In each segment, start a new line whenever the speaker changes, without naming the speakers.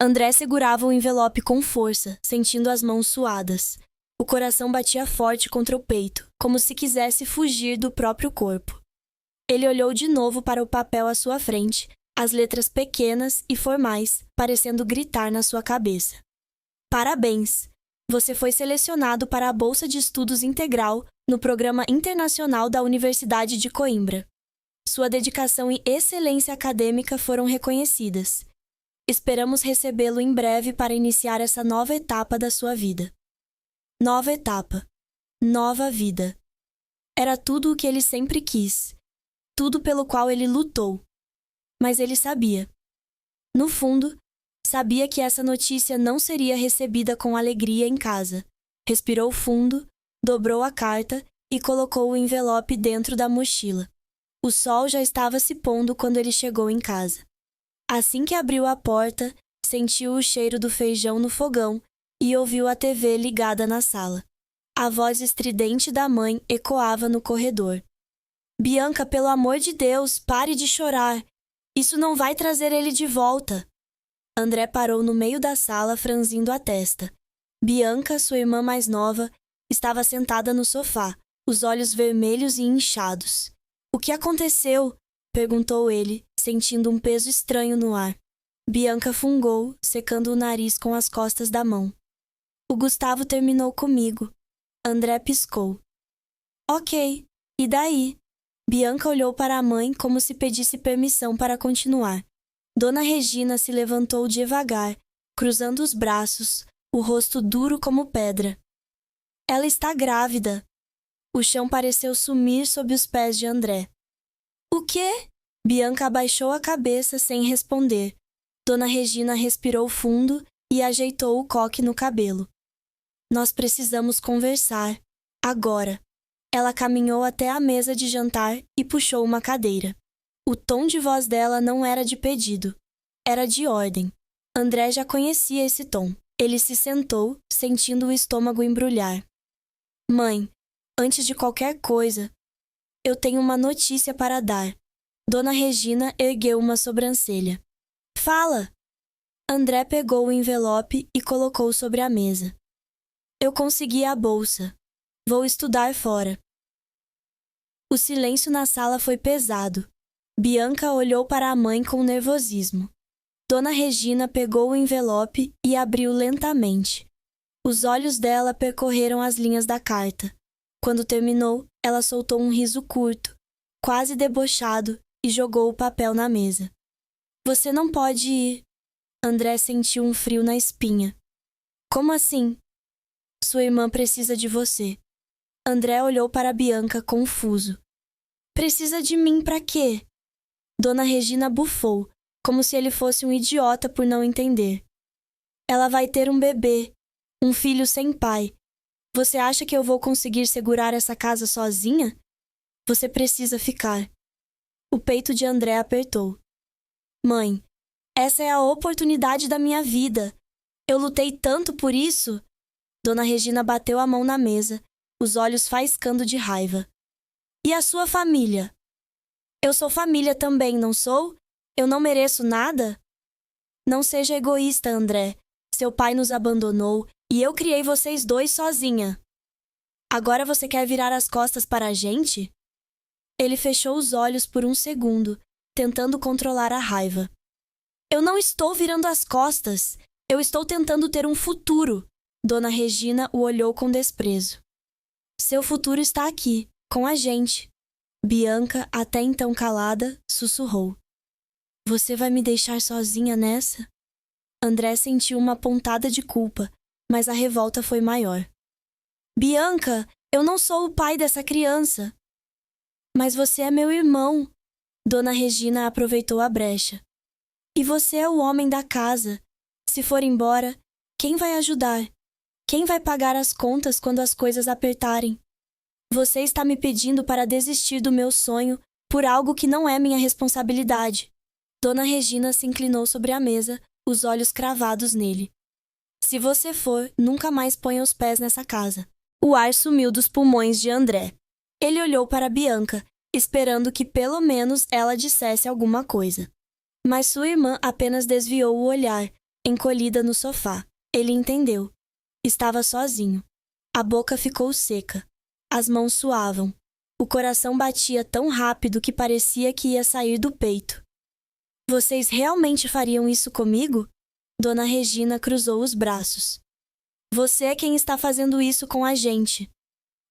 André segurava o envelope com força, sentindo as mãos suadas. O coração batia forte contra o peito, como se quisesse fugir do próprio corpo. Ele olhou de novo para o papel à sua frente, as letras pequenas e formais, parecendo gritar na sua cabeça. Parabéns! Você foi selecionado para a Bolsa de Estudos Integral no Programa Internacional da Universidade de Coimbra. Sua dedicação e excelência acadêmica foram reconhecidas. Esperamos recebê-lo em breve para iniciar essa nova etapa da sua vida. Nova etapa. Nova vida. Era tudo o que ele sempre quis. Tudo pelo qual ele lutou. Mas ele sabia. No fundo, sabia que essa notícia não seria recebida com alegria em casa. Respirou fundo, dobrou a carta e colocou o envelope dentro da mochila. O sol já estava se pondo quando ele chegou em casa. Assim que abriu a porta, sentiu o cheiro do feijão no fogão e ouviu a TV ligada na sala. A voz estridente da mãe ecoava no corredor. Bianca, pelo amor de Deus, pare de chorar. Isso não vai trazer ele de volta. André parou no meio da sala, franzindo a testa. Bianca, sua irmã mais nova, estava sentada no sofá, os olhos vermelhos e inchados. O que aconteceu? Perguntou ele, sentindo um peso estranho no ar. Bianca fungou, secando o nariz com as costas da mão. O Gustavo terminou comigo. André piscou. Ok, e daí? Bianca olhou para a mãe como se pedisse permissão para continuar. Dona Regina se levantou devagar, cruzando os braços, o rosto duro como pedra. Ela está grávida. O chão pareceu sumir sob os pés de André. O quê? Bianca abaixou a cabeça sem responder. Dona Regina respirou fundo e ajeitou o coque no cabelo. Nós precisamos conversar. Agora. Ela caminhou até a mesa de jantar e puxou uma cadeira. O tom de voz dela não era de pedido. Era de ordem. André já conhecia esse tom. Ele se sentou, sentindo o estômago embrulhar. Mãe, antes de qualquer coisa, eu tenho uma notícia para dar. Dona Regina ergueu uma sobrancelha. Fala! André pegou o envelope e colocou sobre a mesa. Eu consegui a bolsa. Vou estudar fora. O silêncio na sala foi pesado. Bianca olhou para a mãe com nervosismo. Dona Regina pegou o envelope e abriu lentamente. Os olhos dela percorreram as linhas da carta. Quando terminou, ela soltou um riso curto, quase debochado, e jogou o papel na mesa. Você não pode ir. André sentiu um frio na espinha. Como assim? Sua irmã precisa de você. André olhou para Bianca confuso. Precisa de mim para quê? Dona Regina bufou, como se ele fosse um idiota por não entender. Ela vai ter um bebê, um filho sem pai. Você acha que eu vou conseguir segurar essa casa sozinha? Você precisa ficar. O peito de André apertou. Mãe, essa é a oportunidade da minha vida. Eu lutei tanto por isso. Dona Regina bateu a mão na mesa, os olhos faiscando de raiva. E a sua família? Eu sou família também, não sou? Eu não mereço nada? Não seja egoísta, André. Seu pai nos abandonou e eu criei vocês dois sozinha. Agora você quer virar as costas para a gente? Ele fechou os olhos por um segundo, tentando controlar a raiva. Eu não estou virando as costas. Eu estou tentando ter um futuro. Dona Regina o olhou com desprezo. Seu futuro está aqui, com a gente. Bianca, até então calada, sussurrou. Você vai me deixar sozinha nessa? André sentiu uma pontada de culpa, mas a revolta foi maior. Bianca, eu não sou o pai dessa criança. Mas você é meu irmão. Dona Regina aproveitou a brecha. E você é o homem da casa. Se for embora, quem vai ajudar? Quem vai pagar as contas quando as coisas apertarem? Você está me pedindo para desistir do meu sonho por algo que não é minha responsabilidade. Dona Regina se inclinou sobre a mesa, os olhos cravados nele. Se você for, nunca mais ponha os pés nessa casa. O ar sumiu dos pulmões de André. Ele olhou para Bianca, esperando que pelo menos ela dissesse alguma coisa. Mas sua irmã apenas desviou o olhar, encolhida no sofá. Ele entendeu. Estava sozinho. A boca ficou seca. As mãos suavam. O coração batia tão rápido que parecia que ia sair do peito. Vocês realmente fariam isso comigo? Dona Regina cruzou os braços. Você é quem está fazendo isso com a gente.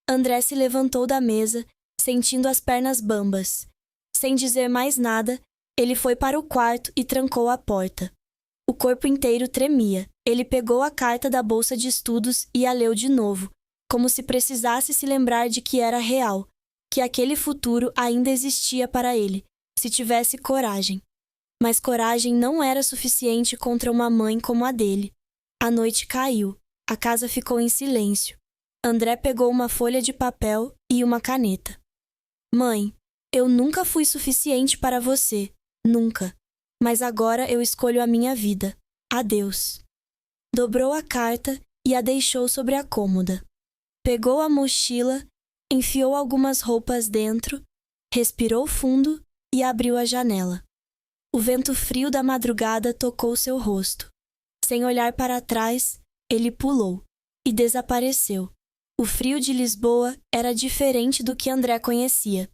André se levantou da mesa, sentindo as pernas bambas. Sem dizer mais nada, ele foi para o quarto e trancou a porta. O corpo inteiro tremia. Ele pegou a carta da bolsa de estudos e a leu de novo, como se precisasse se lembrar de que era real, que aquele futuro ainda existia para ele, se tivesse coragem. Mas coragem não era suficiente contra uma mãe como a dele. A noite caiu. A casa ficou em silêncio. André pegou uma folha de papel e uma caneta. Mãe, eu nunca fui suficiente para você. Nunca. Mas agora eu escolho a minha vida. Adeus. Dobrou a carta e a deixou sobre a cômoda. Pegou a mochila, enfiou algumas roupas dentro, respirou fundo e abriu a janela. O vento frio da madrugada tocou seu rosto. Sem olhar para trás, ele pulou e desapareceu. O frio de Lisboa era diferente do que André conhecia.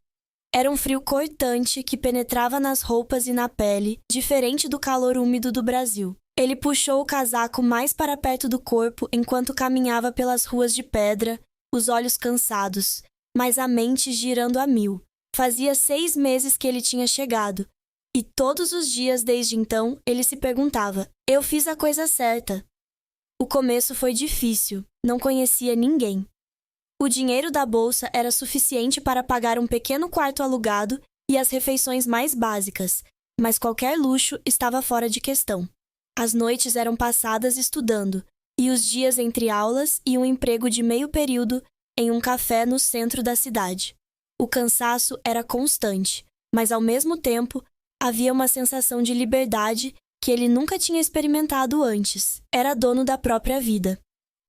Era um frio cortante que penetrava nas roupas e na pele, diferente do calor úmido do Brasil. Ele puxou o casaco mais para perto do corpo enquanto caminhava pelas ruas de pedra, os olhos cansados, mas a mente girando a mil. Fazia 6 meses que ele tinha chegado, e todos os dias desde então ele se perguntava: eu fiz a coisa certa? O começo foi difícil, não conhecia ninguém. O dinheiro da bolsa era suficiente para pagar um pequeno quarto alugado e as refeições mais básicas, mas qualquer luxo estava fora de questão. As noites eram passadas estudando, e os dias entre aulas e um emprego de meio período em um café no centro da cidade. O cansaço era constante, mas ao mesmo tempo havia uma sensação de liberdade que ele nunca tinha experimentado antes. Era dono da própria vida.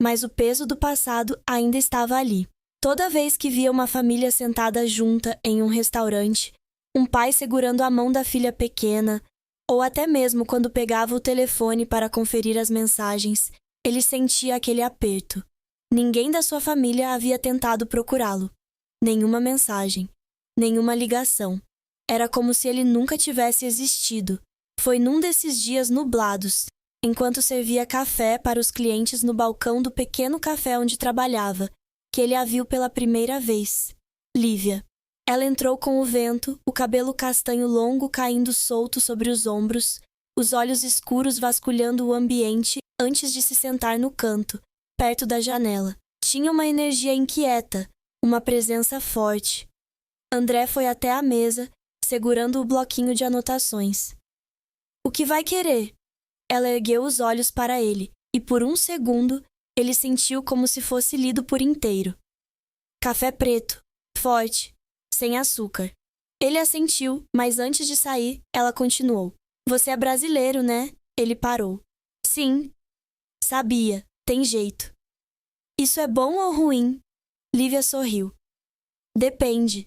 Mas o peso do passado ainda estava ali. Toda vez que via uma família sentada junta em um restaurante, um pai segurando a mão da filha pequena, ou até mesmo quando pegava o telefone para conferir as mensagens, ele sentia aquele aperto. Ninguém da sua família havia tentado procurá-lo. Nenhuma mensagem, nenhuma ligação. Era como se ele nunca tivesse existido. Foi num desses dias nublados, enquanto servia café para os clientes no balcão do pequeno café onde trabalhava, que ele a viu pela primeira vez. Lívia. Ela entrou com o vento, o cabelo castanho longo caindo solto sobre os ombros, os olhos escuros vasculhando o ambiente antes de se sentar no canto, perto da janela. Tinha uma energia inquieta, uma presença forte. André foi até a mesa, segurando o bloquinho de anotações. O que vai querer? Ela ergueu os olhos para ele, e por um segundo, ele sentiu como se fosse lido por inteiro. Café preto, forte, sem açúcar. Ele assentiu, mas antes de sair, ela continuou. Você é brasileiro, né? Ele parou. Sim. Sabia, tem jeito. Isso é bom ou ruim? Lívia sorriu. Depende.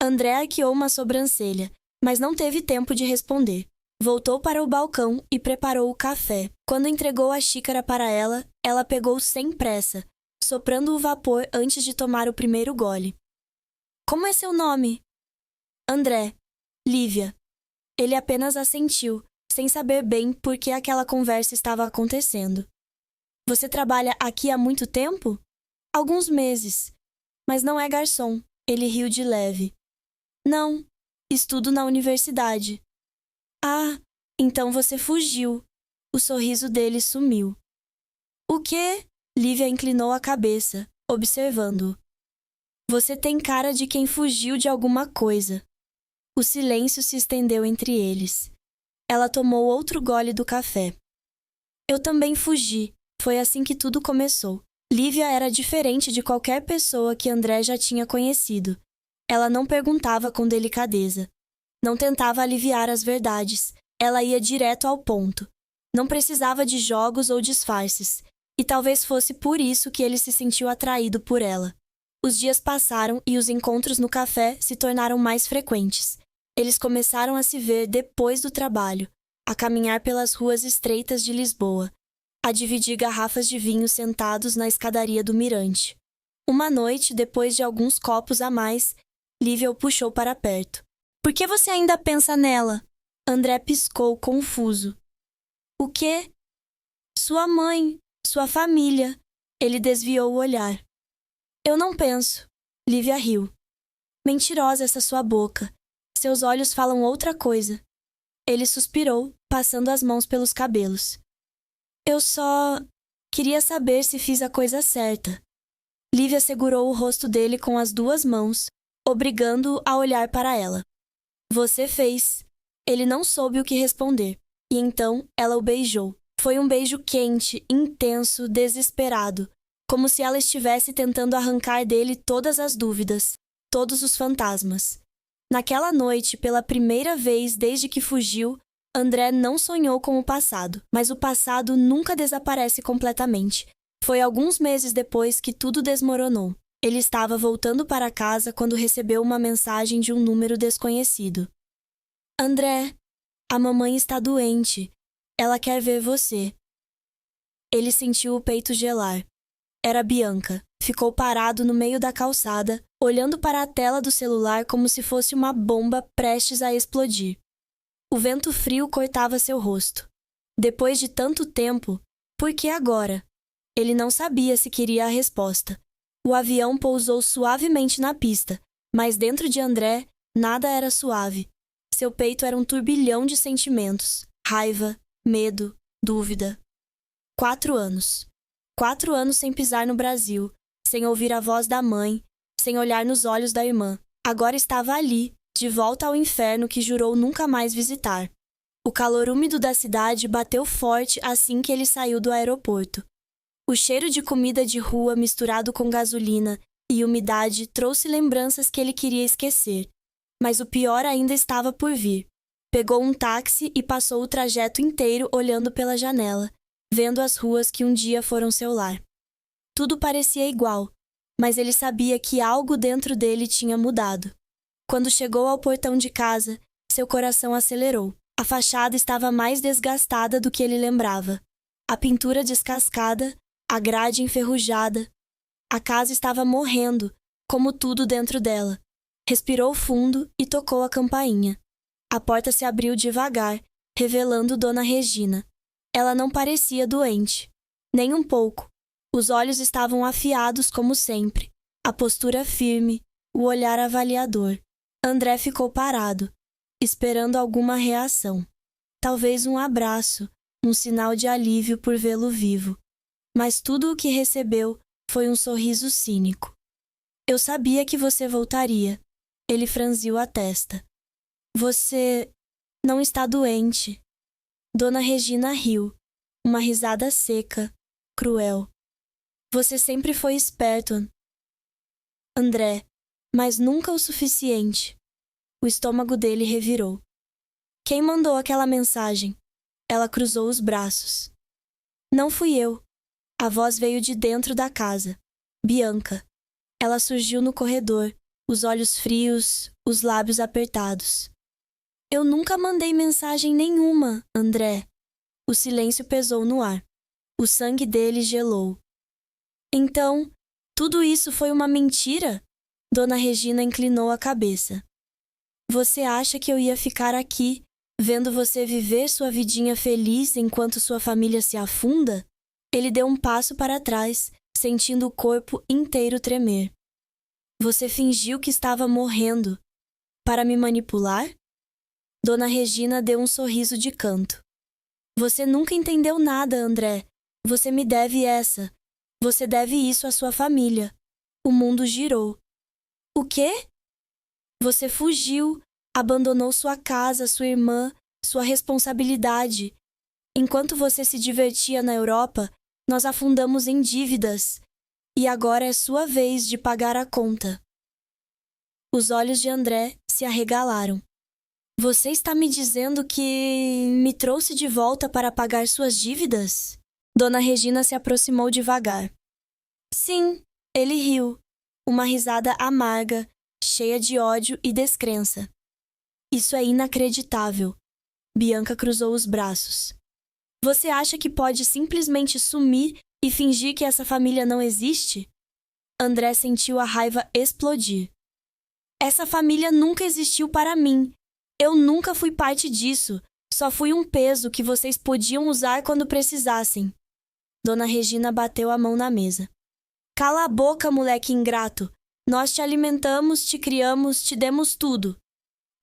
André arqueou uma sobrancelha, mas não teve tempo de responder. Voltou para o balcão e preparou o café. Quando entregou a xícara para ela, ela pegou sem pressa, soprando o vapor antes de tomar o primeiro gole. Como é seu nome? André. Lívia. Ele apenas assentiu, sem saber bem por que aquela conversa estava acontecendo. Você trabalha aqui há muito tempo? Alguns meses. Mas não é garçom. Ele riu de leve. Não. Estudo na universidade. Ah, então você fugiu. O sorriso dele sumiu. O quê? Lívia inclinou a cabeça, observando-o. Você tem cara de quem fugiu de alguma coisa. O silêncio se estendeu entre eles. Ela tomou outro gole do café. Eu também fugi. Foi assim que tudo começou. Lívia era diferente de qualquer pessoa que André já tinha conhecido. Ela não perguntava com delicadeza. Não tentava aliviar as verdades. Ela ia direto ao ponto. Não precisava de jogos ou disfarces. E talvez fosse por isso que ele se sentiu atraído por ela. Os dias passaram e os encontros no café se tornaram mais frequentes. Eles começaram a se ver depois do trabalho. a caminhar pelas ruas estreitas de Lisboa, a dividir garrafas de vinho sentados na escadaria do mirante. Uma noite, depois de alguns copos a mais, Lívia o puxou para perto. Por que você ainda pensa nela? André piscou, confuso. O quê? Sua mãe, sua família. Ele desviou o olhar. Eu não penso. Lívia riu. Mentirosa essa sua boca. Seus olhos falam outra coisa. Ele suspirou, passando as mãos pelos cabelos. Eu só queria saber se fiz a coisa certa. Lívia segurou o rosto dele com as duas mãos, obrigando-o a olhar para ela. Você fez. Ele não soube o que responder, e então ela o beijou. Foi um beijo quente, intenso, desesperado, como se ela estivesse tentando arrancar dele todas as dúvidas, todos os fantasmas. Naquela noite, pela primeira vez desde que fugiu, André não sonhou com o passado, mas o passado nunca desaparece completamente. Foi alguns meses depois que tudo desmoronou. Ele estava voltando para casa quando recebeu uma mensagem de um número desconhecido. André, a mamãe está doente. Ela quer ver você. Ele sentiu o peito gelar. Era Bianca. Ficou parado no meio da calçada, olhando para a tela do celular como se fosse uma bomba prestes a explodir. O vento frio cortava seu rosto. Depois de tanto tempo, por que agora? Ele não sabia se queria a resposta. O avião pousou suavemente na pista, mas dentro de André, nada era suave. Seu peito era um turbilhão de sentimentos. Raiva, medo, dúvida. 4 anos. 4 anos sem pisar no Brasil, sem ouvir a voz da mãe, sem olhar nos olhos da irmã. Agora estava ali, de volta ao inferno que jurou nunca mais visitar. O calor úmido da cidade bateu forte assim que ele saiu do aeroporto. O cheiro de comida de rua misturado com gasolina e umidade trouxe lembranças que ele queria esquecer. Mas o pior ainda estava por vir. Pegou um táxi e passou o trajeto inteiro olhando pela janela, vendo as ruas que um dia foram seu lar. Tudo parecia igual, mas ele sabia que algo dentro dele tinha mudado. Quando chegou ao portão de casa, seu coração acelerou. A fachada estava mais desgastada do que ele lembrava. A pintura descascada, a grade enferrujada. A casa estava morrendo, como tudo dentro dela. Respirou fundo e tocou a campainha. A porta se abriu devagar, revelando Dona Regina. Ela não parecia doente, nem um pouco. Os olhos estavam afiados como sempre, a postura firme, o olhar avaliador. André ficou parado, esperando alguma reação. Talvez um abraço, um sinal de alívio por vê-lo vivo. Mas tudo o que recebeu foi um sorriso cínico. Eu sabia que você voltaria. Ele franziu a testa. Você não está doente. Dona Regina riu, uma risada seca, cruel. Você sempre foi esperto, André, mas nunca o suficiente. O estômago dele revirou. Quem mandou aquela mensagem? Ela cruzou os braços. Não fui eu. A voz veio de dentro da casa. Bianca. Ela surgiu no corredor, os olhos frios, os lábios apertados. Eu nunca mandei mensagem nenhuma, André. O silêncio pesou no ar. O sangue dele gelou. Então, tudo isso foi uma mentira? Dona Regina inclinou a cabeça. Você acha que eu ia ficar aqui, vendo você viver sua vidinha feliz enquanto sua família se afunda? Ele deu um passo para trás, sentindo o corpo inteiro tremer. Você fingiu que estava morrendo. Para me manipular? Dona Regina deu um sorriso de canto. Você nunca entendeu nada, André. Você me deve essa. Você deve isso à sua família. O mundo girou. O quê? Você fugiu, abandonou sua casa, sua irmã, sua responsabilidade. Enquanto você se divertia na Europa, nós afundamos em dívidas. E agora é sua vez de pagar a conta. Os olhos de André se arregalaram. Você está me dizendo que me trouxe de volta para pagar suas dívidas? Dona Regina se aproximou devagar. Sim, ele riu. Uma risada amarga, cheia de ódio e descrença. Isso é inacreditável. Bianca cruzou os braços. Você acha que pode simplesmente sumir e fingir que essa família não existe? André sentiu a raiva explodir. Essa família nunca existiu para mim. Eu nunca fui parte disso. Só fui um peso que vocês podiam usar quando precisassem. Dona Regina bateu a mão na mesa. Cala a boca, moleque ingrato. Nós te alimentamos, te criamos, te demos tudo.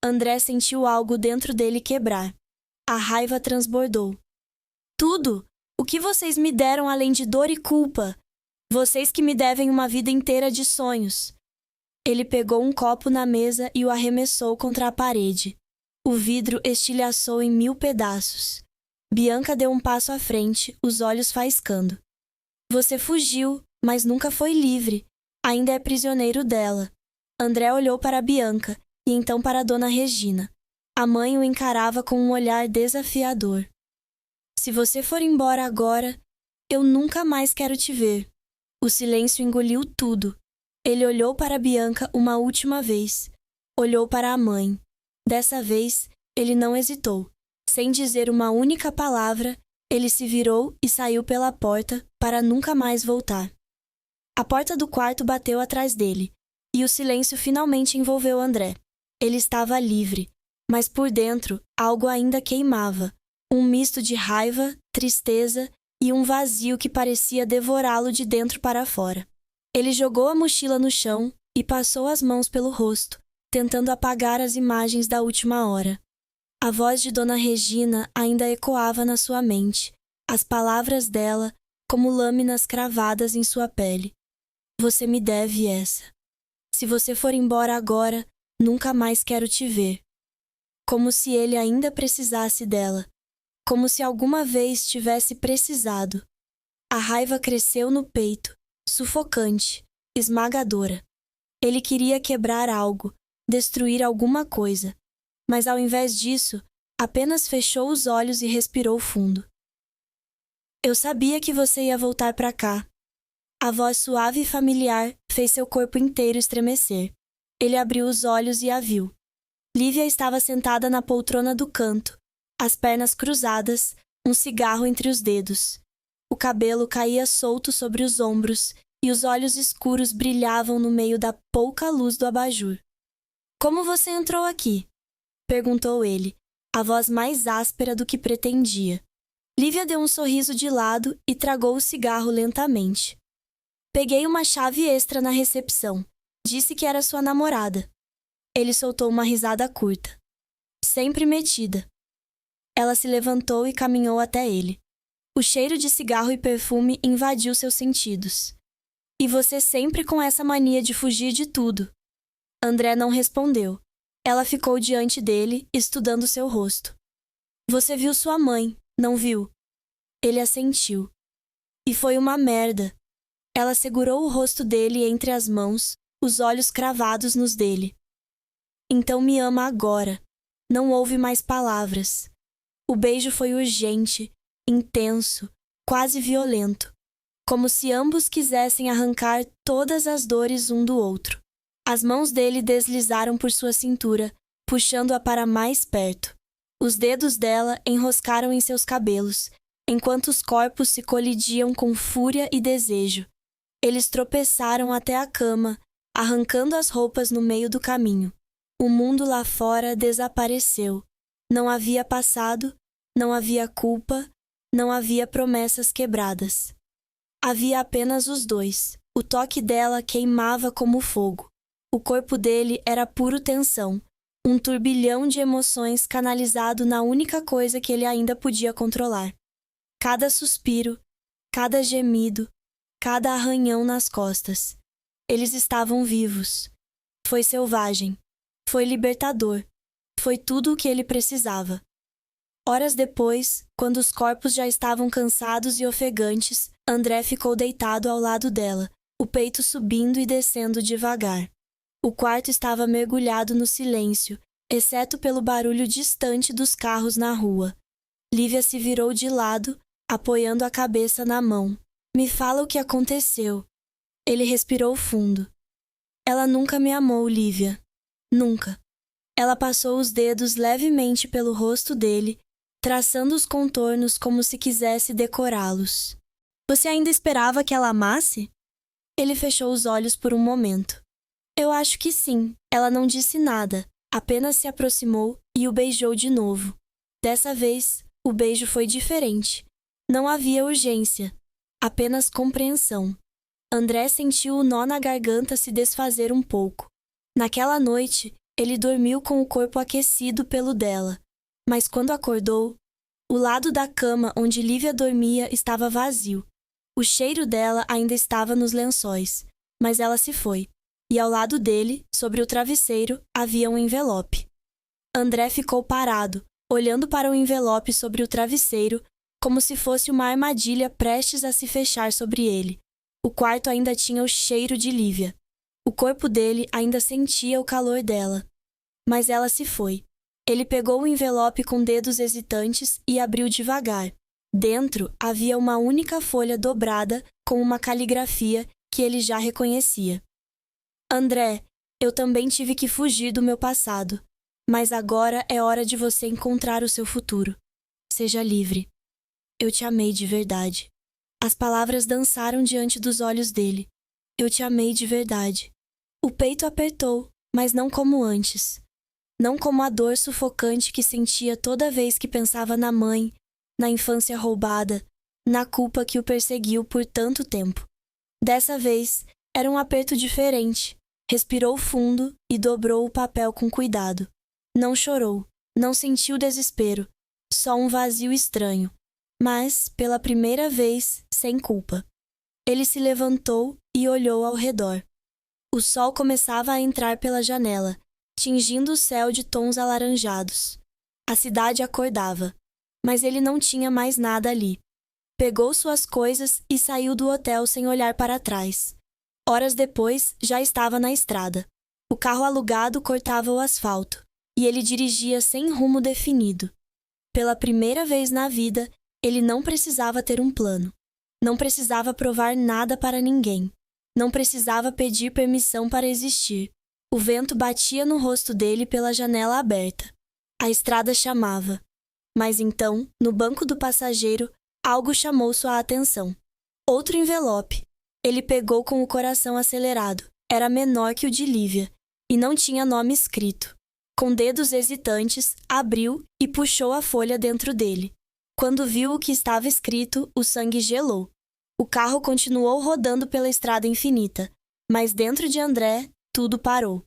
André sentiu algo dentro dele quebrar. A raiva transbordou. Tudo? O que vocês me deram além de dor e culpa? Vocês que me devem uma vida inteira de sonhos. Ele pegou um copo na mesa e o arremessou contra a parede. O vidro estilhaçou em 1000 pedaços. Bianca deu um passo à frente, os olhos faiscando. Você fugiu, mas nunca foi livre. Ainda é prisioneiro dela. André olhou para Bianca e então para Dona Regina. A mãe o encarava com um olhar desafiador. Se você for embora agora, eu nunca mais quero te ver. O silêncio engoliu tudo. Ele olhou para Bianca uma última vez. Olhou para a mãe. Dessa vez, ele não hesitou. Sem dizer uma única palavra, ele se virou e saiu pela porta para nunca mais voltar. A porta do quarto bateu atrás dele, e o silêncio finalmente envolveu André. Ele estava livre, mas por dentro algo ainda queimava. Um misto de raiva, tristeza e um vazio que parecia devorá-lo de dentro para fora. Ele jogou a mochila no chão e passou as mãos pelo rosto, tentando apagar as imagens da última hora. A voz de Dona Regina ainda ecoava na sua mente, as palavras dela como lâminas cravadas em sua pele. Você me deve essa. Se você for embora agora, nunca mais quero te ver. Como se ele ainda precisasse dela. Como se alguma vez tivesse precisado. A raiva cresceu no peito, sufocante, esmagadora. Ele queria quebrar algo, destruir alguma coisa, mas ao invés disso, apenas fechou os olhos e respirou fundo. Eu sabia que você ia voltar para cá. A voz suave e familiar fez seu corpo inteiro estremecer. Ele abriu os olhos e a viu. Lívia estava sentada na poltrona do canto, as pernas cruzadas, um cigarro entre os dedos. O cabelo caía solto sobre os ombros e os olhos escuros brilhavam no meio da pouca luz do abajur. Como você entrou aqui? Perguntou ele, a voz mais áspera do que pretendia. Lívia deu um sorriso de lado e tragou o cigarro lentamente. Peguei uma chave extra na recepção. Disse que era sua namorada. Ele soltou uma risada curta. Sempre metida. Ela se levantou e caminhou até ele. O cheiro de cigarro e perfume invadiu seus sentidos. E você sempre com essa mania de fugir de tudo. André não respondeu. Ela ficou diante dele, estudando seu rosto. Você viu sua mãe, não viu? Ele assentiu. E foi uma merda. Ela segurou o rosto dele entre as mãos, os olhos cravados nos dele. Então me ama agora. Não houve mais palavras. O beijo foi urgente, intenso, quase violento, como se ambos quisessem arrancar todas as dores um do outro. As mãos dele deslizaram por sua cintura, puxando-a para mais perto. Os dedos dela enroscaram em seus cabelos, enquanto os corpos se colidiam com fúria e desejo. Eles tropeçaram até a cama, arrancando as roupas no meio do caminho. O mundo lá fora desapareceu. Não havia passado, não havia culpa, não havia promessas quebradas. Havia apenas os dois. O toque dela queimava como fogo. O corpo dele era puro tensão, um turbilhão de emoções canalizado na única coisa que ele ainda podia controlar. Cada suspiro, cada gemido, cada arranhão nas costas. Eles estavam vivos. Foi selvagem. Foi libertador. Foi tudo o que ele precisava. Horas depois, quando os corpos já estavam cansados e ofegantes, André ficou deitado ao lado dela, o peito subindo e descendo devagar. O quarto estava mergulhado no silêncio, exceto pelo barulho distante dos carros na rua. Lívia se virou de lado, apoiando a cabeça na mão. Me fala o que aconteceu. Ele respirou fundo. Ela nunca me amou, Lívia. Nunca. Ela passou os dedos levemente pelo rosto dele traçando os contornos como se quisesse decorá-los. Você ainda esperava que ela amasse? Ele fechou os olhos por um momento. Eu acho que sim. Ela não disse nada, apenas se aproximou e o beijou de novo. Dessa vez, o beijo foi diferente. Não havia urgência, apenas compreensão. André sentiu o nó na garganta se desfazer um pouco. Naquela noite, ele dormiu com o corpo aquecido pelo dela. Mas quando acordou, o lado da cama onde Lívia dormia estava vazio. O cheiro dela ainda estava nos lençóis, mas ela se foi. E ao lado dele, sobre o travesseiro, havia um envelope. André ficou parado, olhando para o envelope sobre o travesseiro, como se fosse uma armadilha prestes a se fechar sobre ele. O quarto ainda tinha o cheiro de Lívia. O corpo dele ainda sentia o calor dela. Mas ela se foi. Ele pegou o envelope com dedos hesitantes e abriu devagar. Dentro havia uma única folha dobrada com uma caligrafia que ele já reconhecia. André, eu também tive que fugir do meu passado, mas agora é hora de você encontrar o seu futuro. Seja livre. Eu te amei de verdade. As palavras dançaram diante dos olhos dele. Eu te amei de verdade. O peito apertou, mas não como antes. Não como a dor sufocante que sentia toda vez que pensava na mãe, na infância roubada, na culpa que o perseguiu por tanto tempo. Dessa vez, era um aperto diferente. Respirou fundo e dobrou o papel com cuidado. Não chorou, não sentiu desespero, só um vazio estranho, mas, pela primeira vez, sem culpa. Ele se levantou e olhou ao redor. O sol começava a entrar pela janela, tingindo o céu de tons alaranjados. A cidade acordava, mas ele não tinha mais nada ali. Pegou suas coisas e saiu do hotel sem olhar para trás. Horas depois, já estava na estrada. O carro alugado cortava o asfalto, e ele dirigia sem rumo definido. Pela primeira vez na vida, ele não precisava ter um plano. Não precisava provar nada para ninguém. Não precisava pedir permissão para existir. O vento batia no rosto dele pela janela aberta. A estrada chamava. Mas então, no banco do passageiro, algo chamou sua atenção. Outro envelope. Ele pegou com o coração acelerado. Era menor que o de Lívia, e não tinha nome escrito. Com dedos hesitantes, abriu e puxou a folha dentro dele. Quando viu o que estava escrito, o sangue gelou. O carro continuou rodando pela estrada infinita, mas dentro de André, tudo parou.